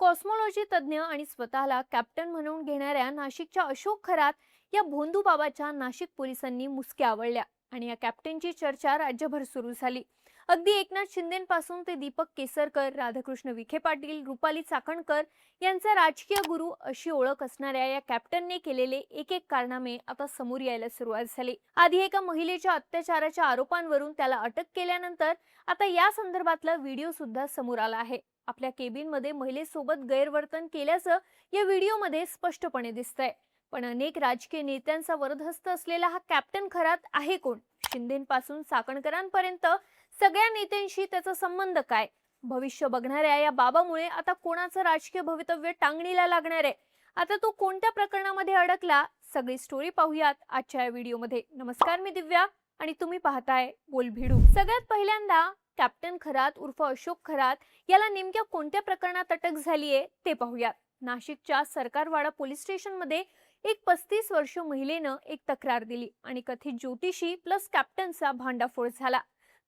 Cosmology तज्ज्ञ आणि स्वतःला कॅप्टन म्हणून घेणाऱ्या नाशिकच्या अशोक खरात या भोंदू बाबाच्या नाशिक पोलिसांनी मुसक्या आवळल्या आणि या कॅप्टनची चर्चा राज्यभर सुरू झाली। अगदी एकनाथ शिंदेपासून ते दीपक केसरकर, राधाकृष्ण विखे पाटील, रुपाली चाकणकर यांचा राजकीय गुरु अशी ओळख असणाऱ्या या कॅप्टनने केलेले एक एक कारनामे आता समोर यायला सुरुवात झाली। आधी एका महिलेच्या अत्याचाराच्या आरोपांवरून त्याला अटक केल्यानंतर आता या संदर्भातला व्हिडिओ सुद्धा समोर आला आहे। आपल्या केबिनमध्ये महिलेसोबत गैरवर्तन केल्याचं या व्हिडिओमध्ये स्पष्टपणे दिसतंय। पण अनेक राजकीय नेत्यांचा वरदहस्त असलेला हा कॅप्टन खरात आहे कोण? शिंदेपासून चाकणकरांपर्यंत सगळ्या नेत्यांशी त्याचा संबंध काय? भविष्य बघणाऱ्या या बाबामुळे आता कोणाचं राजकीय भवितव्य टांगणीला लागणार आहे? आता तो कोणत्या प्रकरणामध्ये अडकला? सगळी स्टोरी पाहूयात आजच्या या व्हिडिओमध्ये। नमस्कार, मी दिव्या आणि तुम्ही पाहताय बोलभिडू। सगळ्यात पहिल्यांदा कॅप्टन खरात उर्फ अशोक खरात याला नेमक्या कोणत्या प्रकरणात अटक झालीये ते पाहूयात। नाशिकच्या सरकारवाडा पोलीस स्टेशन मध्ये एक 35 वर्ष महिलेनं एक तक्रार दिली आणि कथित ज्योतिषी प्लस कॅप्टनचा भांडाफोड झाला।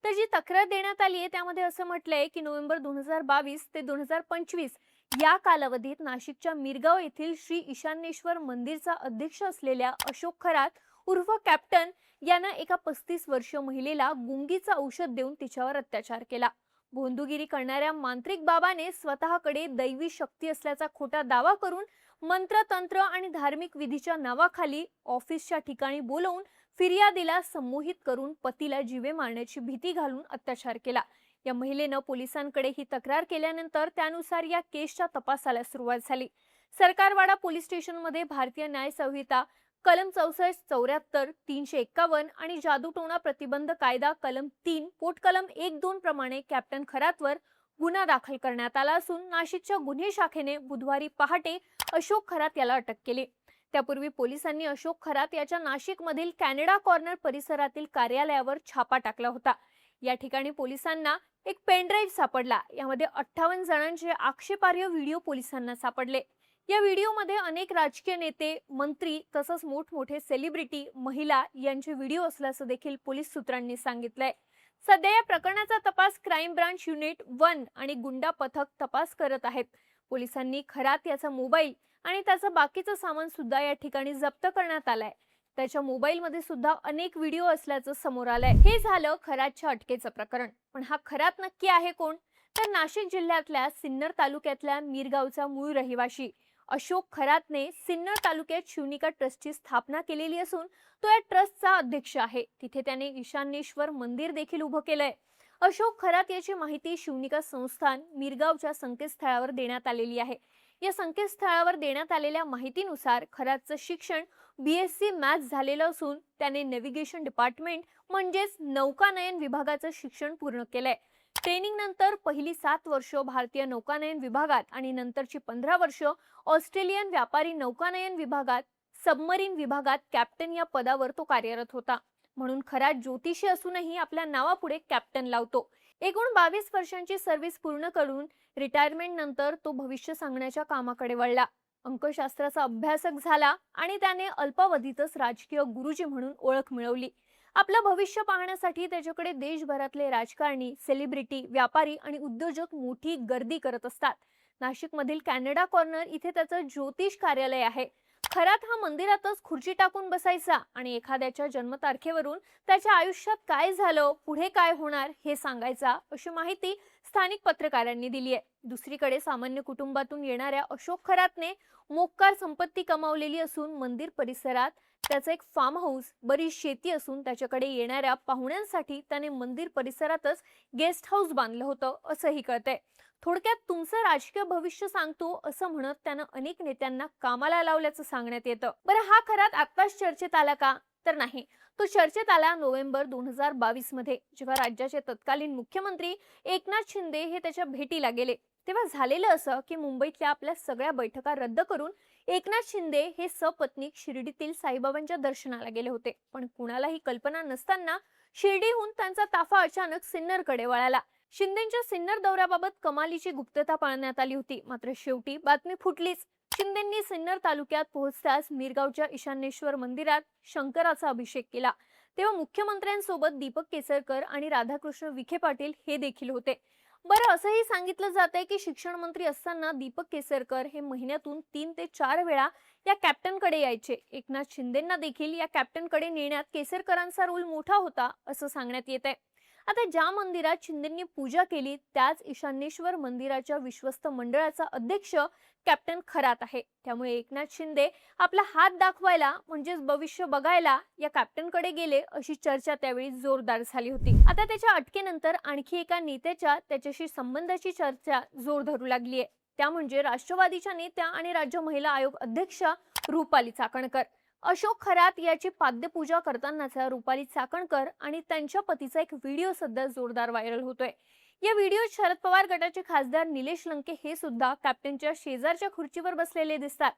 तर जी तक्रार देण्यात आली आहे त्यामध्ये असं म्हटलंय की नोव्हेंबर 2022 ते 2025 या कालावधीत नाशिकच्या मिरगाव येथील श्री ईशान्येश्वर मंदिरचा अध्यक्ष असलेल्या अशोक खरात उर्फ कॅप्टन यानं एका 35 वर्ष महिलेला गुंगीचं औषध देऊन तिच्यावर अत्याचार केला। भोंदूगिरी करणाऱ्या मांत्रिक बाबाने स्वतःकडे दैवी शक्ती असल्याचा खोटा दावा करून मंत्र तंत्र आणि धार्मिक विधीच्या नावाखाली ऑफिसच्या ठिकाणी बोलवून फिर्यादीला संमोहित करून पतीला जीवे मारण्याची भीती घालून अत्याचार केला। या महिलेनं पोलिसांकडे ही तक्रार केल्यानंतर त्यानुसार या केसच्या तपासाला सुरुवात झाली। सरकारवाडा पोलीस स्टेशनमध्ये भारतीय न्याय संहिता कलम 64, 74, 351 आणि जादूटोणा प्रतिबंध कायदा कलम 3, पोटकलम 1-2 प्रमाणे कॅप्टन खरातवर गुन्हा दाखल करण्यात आला असून नाशिकच्या गुन्हे शाखेने बुधवारी पहाटे अशोक खरात याला अटक केली। त्यापूर्वी पोलिसांनी अशोक खरात याच्या नाशिकमधील कॅनडा कॉर्नर परिसरातील कार्यालयावर छापा टाकला होता। या ठिकाणी पोलिसांना एक पेनड्राईव्ह सापडला। यामध्ये 58 जणांचे आक्षेपार्ह व्हिडिओ पोलिसांना सापडले। या व्हिडिओमध्ये अनेक राजकीय नेते, मंत्री तसंच मोठमोठे सेलिब्रिटी, महिला यांचे व्हिडिओ असल्याचं देखील पोलीस सूत्रांनी सांगितलंय। सध्या या प्रकरणाचा तपास क्राईम ब्रांच युनिट 1 आणि गुंडा पथक तपास करत आहेत। पोलिसांनी खरात याचा मोबाईल आणि त्याचं बाकीचं सामान सुद्धा या ठिकाणी जप्त करण्यात आलंय। त्याच्या मोबाईलमध्ये सुद्धा अनेक व्हिडिओ असल्याचं समोर आलंय। हे झालं खरातच्या अटकेचं प्रकरण। पण हा खरात नक्की आहे कोण? तर नाशिक जिल्ह्यातल्या सिन्नर तालुक्यातल्या मिरगावचा मूळ रहिवाशी अशोक खरातने सिन्नर तालुक्यात शिवनिका ट्रस्टची स्थापना केलेली असून तो या ट्रस्टचा अध्यक्ष आहे। तिथे त्याने ईशान्येश्वर मंदिर देखील उभं केलंय। अशोक खरात याची माहिती शिवनिका संस्थान मिरगावच्या संकेतस्थळावर देण्यात आलेली आहे। या संकेतस्थळावर देण्यात आलेल्या माहितीनुसार खरातचं शिक्षण BSc मॅथ्स झालेलं असून त्याने नेव्हिगेशन डिपार्टमेंट म्हणजेच नौकानयन विभागाचं शिक्षण पूर्ण केलंय। ट्रेनिंग नंतर पहिली 7 वर्ष भारतीय नौकानयन विभागात आणि नंतरची 15 वर्ष ऑस्ट्रेलियन व्यापारी नौकानयन विभागात सबमरीन विभागात कॅप्टन या पदावर तो कार्यरत होता। म्हणून खरात ज्योतिषी असूनही आपल्या नावापुढे कॅप्टन लावतो। एकूण 22 वर्षांची सर्व्हिस पूर्ण करून रिटायरमेंट नंतर तो भविष्य सांगण्याच्या कामाकडे वळला। अंकशास्त्राचा अभ्यासक झाला आणि त्याने अल्पावधीतच राजकीय गुरुजी म्हणून ओळख मिळवली। आपलं भविष्य पाहण्यासाठी त्याच्याकडे देशभरातले राजकारणी, सेलिब्रिटी, व्यापारी आणि उद्योजक मोठी गर्दी करत असतात। नाशिकमधील कॅनडा कॉर्नर इथे त्याचं ज्योतिष कार्यालय आहे। खरात हा मंदिरातच खुर्ची टाकून बसायचा आणि एखाद्याच्या जन्मतारखेवरून त्याच्या आयुष्यात काय झालं, पुढे काय होणार हे सांगायचा, अशी माहिती स्थानिक पत्रकारांनी दिली आहे। दुसरीकडे सामान्य कुटुंबातून येणाऱ्या अशोक खरातने मोक्कार संपत्ती कमावलेली असून मंदिर परिसरात त्याचं एक फार्म हाऊस, बरीच शेती असून त्याच्याकडे येणाऱ्या पाहुण्यांसाठी त्याने मंदिर परिसरातच गेस्ट हाऊस बांधलं होतं असंही कळतंय। थोडक्यात तुमचं राजकीय भविष्य सांगतो असं म्हणत त्यानं अनेक नेत्यांना कामाला लावल्याचं सांगण्यात येतं। बरं, हा खरात आत्ताच चर्चेत आला का? तर नाही, तो चर्चेत आला नोव्हेंबर 2022 मध्ये, जेव्हा राज्याचे तत्कालीन मुख्यमंत्री एकनाथ शिंदे हे त्याच्या भेटीला गेले। तेव्हा झालेलं असं की मुंबईतल्या आपल्या सगळ्या बैठका रद्द करून एकनाथ शिंदे हे सपत्नीक शिर्डीतील साईबाबांच्या दर्शनाला गेले होते। पण कुणालाही कल्पना नसताना शिर्डीहून त्यांचा ताफा अचानक सिन्नरकडे वळाला। शिंदेंच्या सिन्नर दौऱ्याबाबत कमालीची गुप्तता पाळण्यात आली होती, मात्र शेवटी बातमी फुटलीच। शिंदेंनी सिन्नर तालुक्यात पोहोचताच मिरगावच्या ईशान्येश्वर मंदिरात शंकराचा अभिषेक केला। तेव्हा मुख्यमंत्र्यांसोबत दीपक केसरकर आणि राधाकृष्ण विखे पाटील हे देखील होते। बरं, असंही सांगितलं जातंय की शिक्षण मंत्री असताना दीपक केसरकर हे महिन्यातून 3 ते 4 वेळा या कॅप्टनकडे यायचे. एकनाथ शिंदेंना देखील या कॅप्टनकडे नेण्यात केसरकरांचा रोल मोठा होता असं सांगण्यात येत आहे. आता ज्या मंदिरात शिंदेंनी पूजा केली त्याच ईशान्येश्वर मंदिराच्या विश्वस्त मंडळाचा अध्यक्ष कॅप्टन खरात आहे. त्यामुळे एकनाथ शिंदे आपला हात दाखवायला म्हणजेच भविष्य बघायला या कॅप्टनकडे गेले अशी चर्चा त्यावेळी जोरदार झाली होती. आता त्याच्या अटकेनंतर आणखी एका नेत्याच्या त्याच्याशी संबंधाची चर्चा जोर धरू लागली आहे. त्या म्हणजे राष्ट्रवादीच्या नेत्या आणि राज्य महिला आयोग अध्यक्षा रुपाली चाकणकर. अशोक खरात याची पाद्यपूजा करतानाचा रुपाली चाकणकर आणि त्यांच्या पतीचा एक व्हिडिओ सध्या जोरदार व्हायरल होतोय. या व्हिडिओत शरद पवार गटाचे खासदार निलेश लंके हे सुद्धा कॅप्टनच्या शेजारच्या खुर्चीवर बसलेले दिसतात.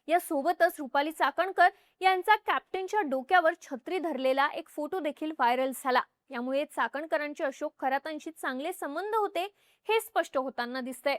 या सोबतच रुपाली चाकणकर यांचा कॅप्टनच्या डोक्यावर छत्री धरलेला एक फोटो देखील व्हायरल झाला. यामुळे चाकणकरांचे अशोक खरातांशी चांगले संबंध होते हे स्पष्ट होताना दिसतंय.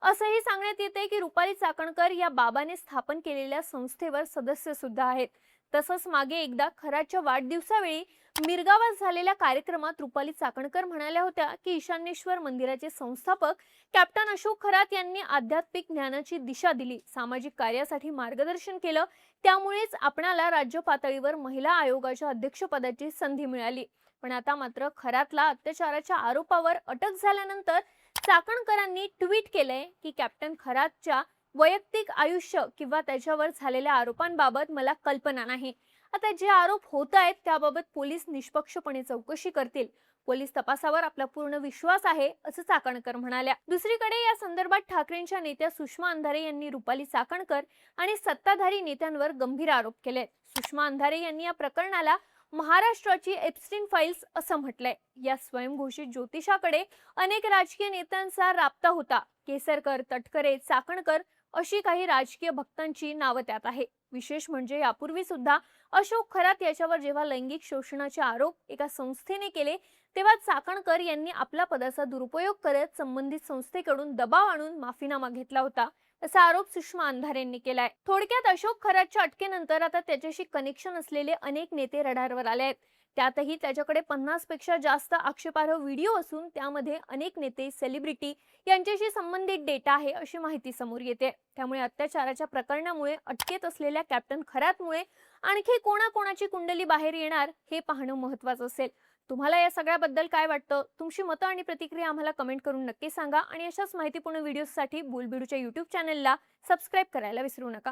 असंही सांगण्यात येते की रुपाली चाकणकर या बाबाने स्थापन केलेल्या संस्थेवर सदस्य सुद्धा आहेत. तसंच मागे एकदा खराच्या वाढदिवसावेळी मिरगावात झालेल्या कार्यक्रमात रुपाली चाकणकर म्हणाल्या होत्या की ईशान्येश्वर मंदिराचे संस्थापक कॅप्टन अशोक खरात यांनी आध्यात्मिक ज्ञानाची दिशा दिली, सामाजिक कार्यासाठी मार्गदर्शन केलं, त्यामुळेच आपणाला राज्य पातळीवर महिला आयोगाच्या अध्यक्षपदाची संधी मिळाली. पण आता मात्र खरातला अत्याचाराच्या आरोपावर अटक झाल्यानंतर चाकणकरांनी ट्विट केलंय की कॅप्टन खरातच्या वैयक्तिक आयुष्य किंवा त्याच्यावर झालेल्या आरोपांबाबत मला कल्पना नाही. आता जे आरोप होत आहेत त्याबाबत पोलीस निष्पक्षपणे चौकशी करतील. पोलीस तपासावर आपला पूर्ण विश्वास आहे असं चाकणकर म्हणाल्या. दुसरीकडे या संदर्भात ठाकरेंच्या नेत्या सुषमा अंधारे यांनी रुपाली चाकणकर आणि सत्ताधारी नेत्यांवर गंभीर आरोप केले. सुषमा अंधारे यांनी या प्रकरणाला महाराष्ट्राची एप्स्टीन फाईल्स असं म्हटलंय. या स्वयंघोषित ज्योतिषाकडे अनेक राजकीय नेत्यांचा राबता होता. केसरकर, तटकरे, चाकणकर अशी काही राजकीय भक्तांची नावं त्यात आहे. विशेष म्हणजे यापूर्वी सुद्धा अशोक खरात याच्यावर जेव्हा लैंगिक शोषणाचे आरोप एका संस्थेने केले तेव्हा चाकणकर यांनी आपला पदाचा दुरुपयोग करत संबंधित संस्थेकडून दबाव आणून माफीनामा घेतला होता असा आरोप सुषमा अंधारे यांनी केलाय. थोडक्यात अशोक खरातच्या अटकेनंतर आता त्याच्याशी कनेक्शन असलेले अनेक नेते रडारवर आले आहेत. त्यातही त्याच्याकडे 50 पेक्षा जास्त आक्षेपार्ह व्हिडिओ असून त्यामध्ये अनेक नेते, सेलिब्रिटी यांच्याशी संबंधित डेटा आहे अशी माहिती समोर येते. त्यामुळे अत्याचाराच्या प्रकरणामुळे अटकेत असलेल्या कॅप्टन खरातमुळे आणखी कोणाकोणाची कुंडली बाहेर येणार हे पाहणं महत्त्वाचं असेल. तुम्हाला या सगळ्याबद्दल काय वाटतं? तुमची मतं आणि प्रतिक्रिया आम्हाला कमेंट करून नक्की सांगा आणि अशाच माहितीपूर्ण व्हिडिओसाठी बोलबिडूच्या YouTube चॅनलला सबस्क्राईब करायला विसरू नका.